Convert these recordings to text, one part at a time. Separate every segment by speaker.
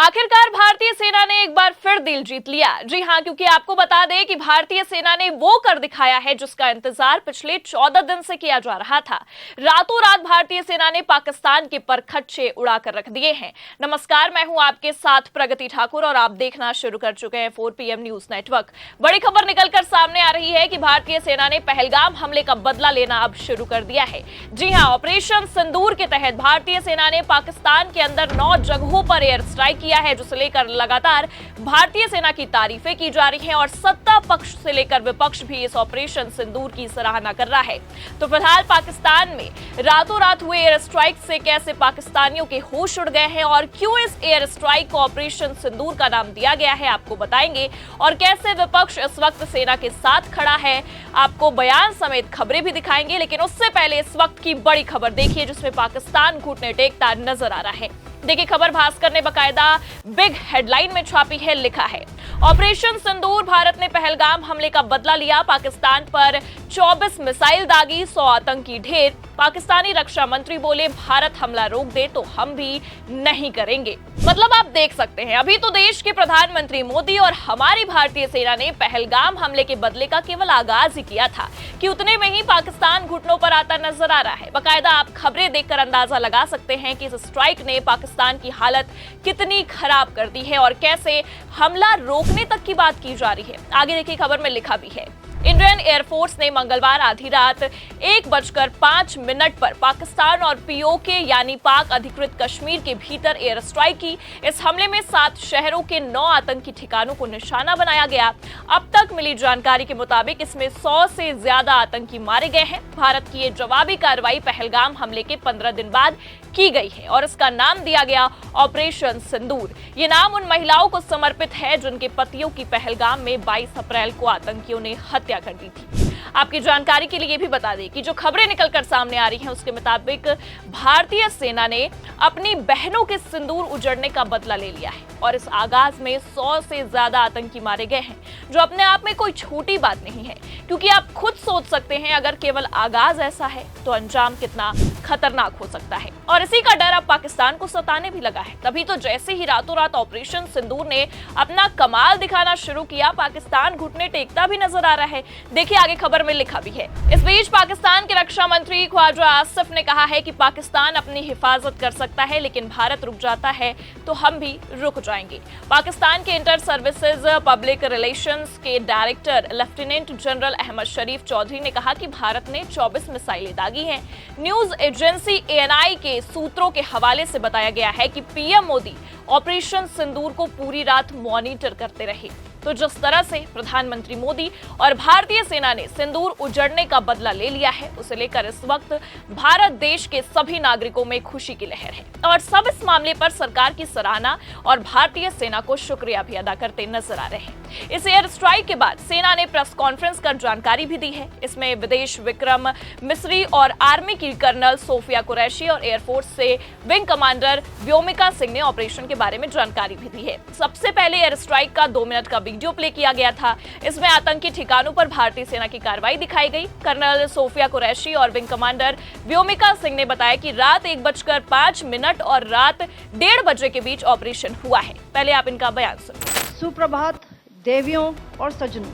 Speaker 1: आखिरकार भारतीय सेना ने एक बार फिर दिल जीत लिया। जी हां, क्योंकि आपको बता दें कि भारतीय सेना ने वो कर दिखाया है जिसका इंतजार पिछले 14 दिन से किया जा रहा था। रातों रात भारतीय सेना ने पाकिस्तान के परखच्चे उड़ाकर रख दिए हैं। नमस्कार, मैं हूं आपके साथ प्रगति ठाकुर और आप देखना शुरू कर चुके हैं 4 PM न्यूज नेटवर्क। बड़ी खबर निकलकर सामने आ रही है कि भारतीय सेना ने पहलगाम हमले का बदला लेना अब शुरू कर दिया है। जी हां, ऑपरेशन सिंदूर के तहत भारतीय सेना ने पाकिस्तान के अंदर 9 जगहों पर एयर स्ट्राइक किया है, जिसे लेकर लगातार भारतीय सेना की तारीफें की जा रही हैं और सत्ता पक्ष से लेकर विपक्ष भी इस ऑपरेशन सिंदूर की सराहना कर रहा है। तो फिलहाल पाकिस्तान में रातों रात हुए एयर स्ट्राइक से कैसे पाकिस्तानियों के होश उड़ गए हैं और क्यों इस एयर स्ट्राइक को ऑपरेशन सिंदूर का नाम दिया गया है, आपको बताएंगे। और कैसे विपक्ष इस वक्त सेना के साथ खड़ा है, आपको बयान समेत खबरें भी दिखाएंगे। लेकिन उससे पहले इस वक्त की बड़ी खबर देखिए, जिसमें पाकिस्तान घुटने टेकता नजर आ रहा है। देखिए, खबर भास्कर ने बकायदा बिग हेडलाइन में छापी है, लिखा है ऑपरेशन सिंदूर, भारत ने पहलगाम हमले का बदला लिया, पाकिस्तान पर 24 मिसाइल दागी, 100 आतंकी ढेर। पाकिस्तानी रक्षा मंत्री बोले भारत हमला रोक दे तो हम भी नहीं करेंगे। मतलब आप देख सकते हैं, अभी तो देश के प्रधानमंत्री मोदी और हमारी भारतीय सेना ने पहलगाम हमले के बदले का केवल आगाज ही किया था कि उतने में ही पाकिस्तान घुटनों पर आता नजर आ रहा है। बाकायदा आप खबरें देखकर अंदाजा लगा सकते हैं कि इस स्ट्राइक ने पाकिस्तान की हालत कितनी खराब कर दी है और कैसे हमला रोकने तक की बात की जा रही है। आगे देखिए, खबर में लिखा भी है, इंडियन एयरफोर्स ने मंगलवार आधी रात 1:05 पर पाकिस्तान और पीओके यानी पाक अधिकृत कश्मीर के भीतर एयर स्ट्राइक की। इस हमले में 7 शहरों के 9 आतंकी ठिकानों को निशाना बनाया गया। अब तक मिली जानकारी के मुताबिक इसमें 100 से ज्यादा आतंकी मारे गए हैं। भारत की ये जवाबी कार्रवाई पहलगाम हमले के 15 दिन बाद की गई है और इसका नाम दिया गया ऑपरेशन सिंदूर। ये नाम उन महिलाओं को समर्पित है जिनके पतियों की पहलगाम में 22 अप्रैल को आतंकियों ने हत्या कर दी थी। आपकी जानकारी के लिए भी बता दें कि जो खबरें निकलकर सामने आ रही हैं उसके मुताबिक भारतीय सेना ने अपनी बहनों के सिंदूर उजड़ने का बदला ले लिया है और इस आगाज में 100 से ज्यादा आतंकी मारे गए हैं, जो अपने आप में कोई छोटी बात नहीं है। क्योंकि आप खुद सोच सकते हैं, अगर केवल आगाज ऐसा है तो अंजाम कितना खतरनाक हो सकता है। और इसी का डर अब पाकिस्तान को सताने भी लगा है। तभी तो जैसे ही रातों रात ऑपरेशन सिंदूर ने अपना कमाल दिखाना शुरू किया, पाकिस्तान घुटने टेकता भी नजर आ रहा है। देखिए, आगे खबर में लिखा भी है। इस बीच पाकिस्तान के रक्षा मंत्री ख्वाजा आसिफ ने कहा है कि पाकिस्तान अपनी हिफाजत कर सकता है, लेकिन भारत रुक जाता है तो हम भी रुक जाएंगे। पाकिस्तान के इंटर सर्विसेज पब्लिक रिलेशंस के डायरेक्टर लेफ्टिनेंट जनरल अहमद शरीफ चौधरी ने कहा कि भारत ने 24 मिसाइलें दागी हैं। न्यूज एजेंसी ANI के सूत्रों के हवाले से बताया गया है कि PM मोदी ऑपरेशन सिंदूर को पूरी रात मॉनिटर करते रहे। तो जिस तरह से प्रधानमंत्री मोदी और भारतीय सेना ने सिंदूर उजड़ने का बदला ले लिया है, उसे लेकर इस वक्त भारत देश के सभी नागरिकों में खुशी की लहर है और सब इस मामले पर सरकार की सराहना और भारतीय सेना को शुक्रिया भी अदा करते नजर आ रहे हैं। इस एयर स्ट्राइक के बाद सेना ने प्रेस कॉन्फ्रेंस कर जानकारी भी दी है। इसमें विदेश विक्रम मिस्री और आर्मी की कर्नल सोफिया कुरैशी और एयरफोर्स से विंग कमांडर व्योमिका सिंह ने ऑपरेशन के बारे में जानकारी भी दी है। सबसे पहले एयर स्ट्राइक का 2 मिनट का वीडियो प्ले किया गया था। इसमें आतंकी ठिकानों पर भारतीय सेना की कार्रवाई दिखाई गई। कर्नल सोफिया कुरैशी और विंग कमांडर व्योमिका सिंह ने बताया कि रात 1:05 और रात 1:30 बजे के बीच ऑपरेशन हुआ है। पहले आप इनका बयान सुनिए।
Speaker 2: सुप्रभात देवियों और सज्जनों,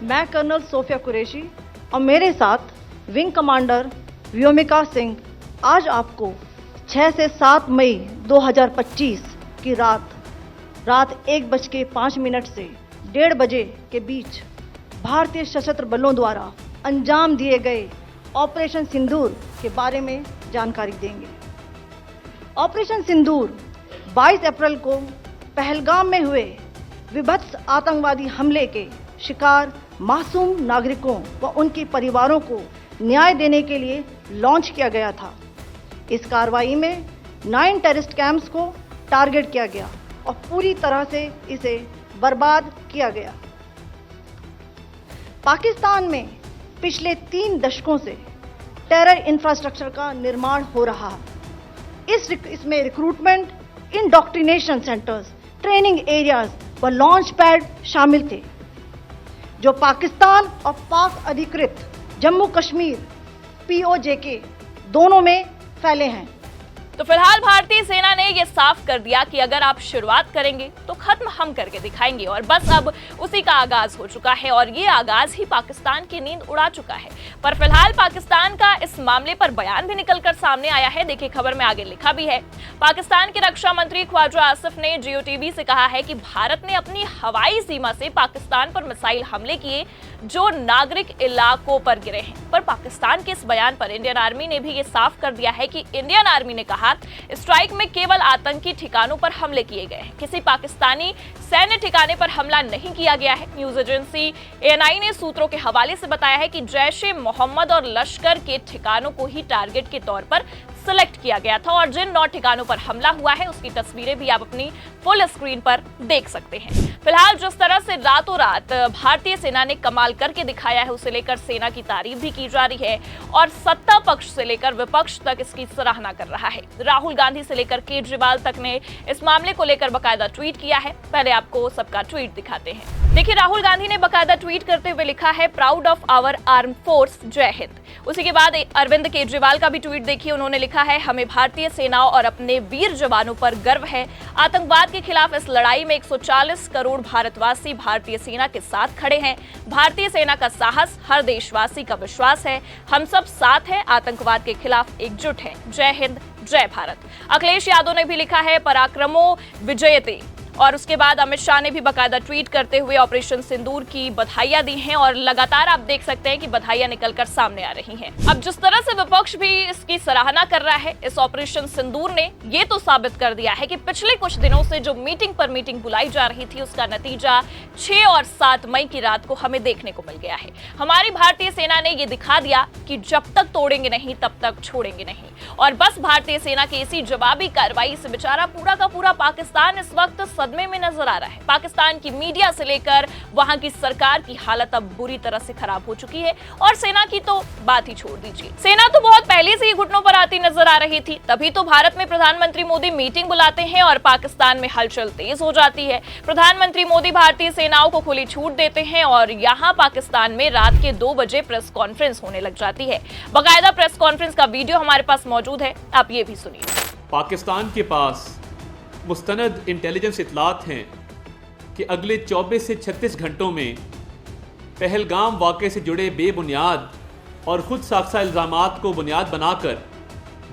Speaker 2: मैं कर्नल सोफिया कुरैशी और मेरे साथ विंग कमांडर व्योमिका सिंह आज आपको 6 से 7 मई 2025 की रात 1:05 से 1:30 बजे के बीच भारतीय सशस्त्र बलों द्वारा अंजाम दिए गए ऑपरेशन सिंदूर के बारे में जानकारी देंगे। ऑपरेशन सिंदूर 22 अप्रैल को पहलगाम में हुए विभत्स आतंकवादी हमले के शिकार मासूम नागरिकों व उनके परिवारों को न्याय देने के लिए लॉन्च किया गया था। इस कार्रवाई में 9 टेररिस्ट कैंप्स को टारगेट किया गया और पूरी तरह से इसे बर्बाद किया गया। पाकिस्तान में पिछले 3 दशकों से टेरर इंफ्रास्ट्रक्चर का निर्माण हो रहा है। इसमें recruitment, indoctrination centres, training areas व लॉन्च पैड शामिल थे, जो पाकिस्तान और पाक अधिकृत जम्मू कश्मीर POJK दोनों में फैले हैं।
Speaker 1: तो फिलहाल भारतीय सेना ने यह साफ कर दिया कि अगर आप शुरुआत करेंगे तो खत्म हम करके दिखाएंगे, और बस अब उसी का आगाज हो चुका है और ये आगाज ही पाकिस्तान की नींद उड़ा चुका है। पर फिलहाल पाकिस्तान का इस मामले पर बयान भी निकलकर सामने आया है। देखिए खबर में आगे लिखा भी है। पाकिस्तान के रक्षा मंत्री ख्वाजा आसिफ ने जियो टीवी से कहा है कि भारत ने अपनी हवाई सीमा से पाकिस्तान पर मिसाइल हमले किए जो नागरिक इलाकों पर गिरे हैं। पर पाकिस्तान के इस बयान पर इंडियन आर्मी ने भी ये साफ कर दिया है कि इंडियन आर्मी ने कहा स्ट्राइक में केवल आतंकी ठिकानों पर हमले किए गए हैं, किसी पाकिस्तानी सैन्य ठिकाने पर हमला नहीं किया गया है। न्यूज एजेंसी ANI ने सूत्रों के हवाले से बताया है कि जैश-ए-मोहम्मद और लश्कर के ठिकानों को ही टारगेट के तौर पर सिलेक्ट किया गया था और जिन 9 ठिकानों पर हमला हुआ है उसकी तस्वीरें भी आप अपनी फुल स्क्रीन पर देख सकते हैं। फिलहाल जिस तरह से रातों रात भारतीय सेना ने कमाल करके दिखाया है उसे लेकर सेना की तारीफ भी की जा रही है और सत्ता पक्ष से लेकर विपक्ष तक इसकी सराहना कर रहा है। राहुल गांधी से लेकर केजरीवाल तक ने इस मामले को लेकर बकायदा ट्वीट किया है। पहले आपको सबका ट्वीट दिखाते हैं। देखिए राहुल गांधी ने बकायदा ट्वीट करते हुए लिखा है, proud of our arm force, जय हिंद। उसी के बाद अरविंद केजरीवाल का भी ट्वीट देखिए, उन्होंने लिखा है, हमें भारतीय सेना और अपने वीर जवानों पर गर्व है। आतंकवाद के खिलाफ इस लड़ाई में 140 करोड़ भारतवासी भारतीय सेना के साथ खड़े हैं। भारतीय सेना का साहस हर देशवासी का विश्वास है। हम सब साथ हैं, आतंकवाद के खिलाफ एकजुट हैं। जय हिंद, जय भारत। अखिलेश यादव ने भी लिखा है, पराक्रमो विजयते। और उसके बाद अमित शाह ने भी बकायदा ट्वीट करते हुए ऑपरेशन सिंदूर की बधाइयां दी हैं और लगातार आप देख सकते हैं कि बधाइयां निकलकर सामने आ रही हैं। अब जिस तरह से विपक्ष भी इसकी सराहना कर रहा है, इस ऑपरेशन सिंदूर ने ये तो साबित कर दिया है कि पिछले कुछ दिनों से जो मीटिंग पर मीटिंग बुलाई जा रही थी उसका नतीजा 6 और 7 मई की रात को हमें देखने को मिल गया है। हमारी भारतीय सेना ने ये दिखा दिया कि जब तक तोड़ेंगे नहीं तब तक छोड़ेंगे नहीं, और बस भारतीय सेना की इसी जवाबी कार्रवाई से बेचारा पूरा का पूरा पाकिस्तान इस वक्त सदमे में नजर आ रहा है। पाकिस्तान की मीडिया से लेकर वहां की सरकार की हालत अब बुरी तरह से खराब हो चुकी है और सेना की तो बात ही छोड़ दीजिए। सेना तो बहुत पहले से ही घुटनों पर आती नजर आ रही थी, तभी तो भारत में प्रधानमंत्री मोदी मीटिंग बुलाते हैं और पाकिस्तान में हलचल तेज हो जाती है। प्रधानमंत्री मोदी भारतीय सेनाओं को खुली छूट देते हैं और यहाँ पाकिस्तान में रात के 2 बजे प्रेस कॉन्फ्रेंस होने लग जाती है। बकायदा प्रेस कॉन्फ्रेंस का वीडियो हमारे पास मौजूद है, आप ये भी सुनिए।
Speaker 3: पाकिस्तान के पास मुस्तनद इंटेलिजेंस इतलात हैं कि अगले 24 से 36 घंटों में पहलगाम वाक़े से जुड़े बेबुनियाद और खुद साख्ता इल्ज़ामात को बुनियाद बनाकर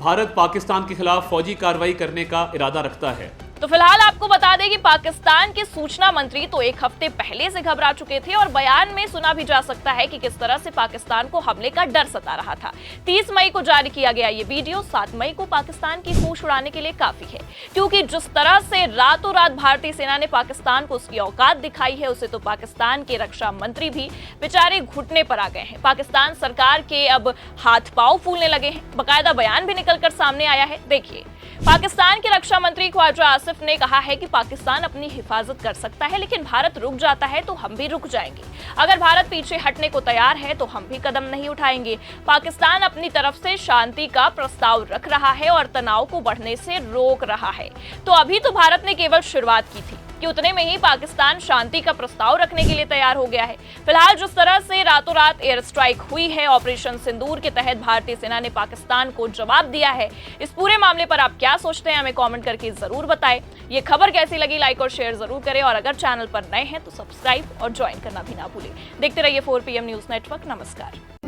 Speaker 3: भारत पाकिस्तान के खिलाफ फौजी कार्रवाई करने का इरादा रखता है।
Speaker 1: तो फिलहाल आपको बता दें कि पाकिस्तान के सूचना मंत्री तो 1 हफ्ते पहले से घबरा चुके थे और बयान में सुना भी जा सकता है कि किस तरह से पाकिस्तान को हमले का डर सता रहा था। 30 मई को जारी किया गया ये वीडियो 7 मई को पाकिस्तान की होश उड़ाने के लिए काफी है, क्योंकि जिस तरह से रातों रात भारतीय सेना ने पाकिस्तान को उसकी औकात दिखाई है उसे तो पाकिस्तान के रक्षा मंत्री भी बेचारे घुटने पर आ गए हैं। पाकिस्तान सरकार के अब हाथ पांव फूलने लगे हैं। बकायदा बयान भी निकलकर सामने आया है। देखिए, पाकिस्तान के रक्षा मंत्री ख्वाजा आसिफ ने कहा है कि पाकिस्तान अपनी हिफाजत कर सकता है, लेकिन भारत रुक जाता है तो हम भी रुक जाएंगे। अगर भारत पीछे हटने को तैयार है तो हम भी कदम नहीं उठाएंगे। पाकिस्तान अपनी तरफ से शांति का प्रस्ताव रख रहा है और तनाव को बढ़ने से रोक रहा है। तो अभी तो भारत ने केवल शुरुआत की थी कि उतने में ही पाकिस्तान शांति का प्रस्ताव रखने के लिए तैयार हो गया है। फिलहाल जिस तरह से रातों रात एयर स्ट्राइक हुई है, ऑपरेशन सिंदूर के तहत भारतीय सेना ने पाकिस्तान को जवाब दिया है। इस पूरे मामले पर आप क्या सोचते हैं हमें कमेंट करके जरूर बताएं। ये खबर कैसी लगी लाइक और शेयर जरूर करें और अगर चैनल पर नए हैं तो सब्सक्राइब और ज्वाइन करना भी ना भूलें। देखते रहिए 4PM न्यूज नेटवर्क। नमस्कार।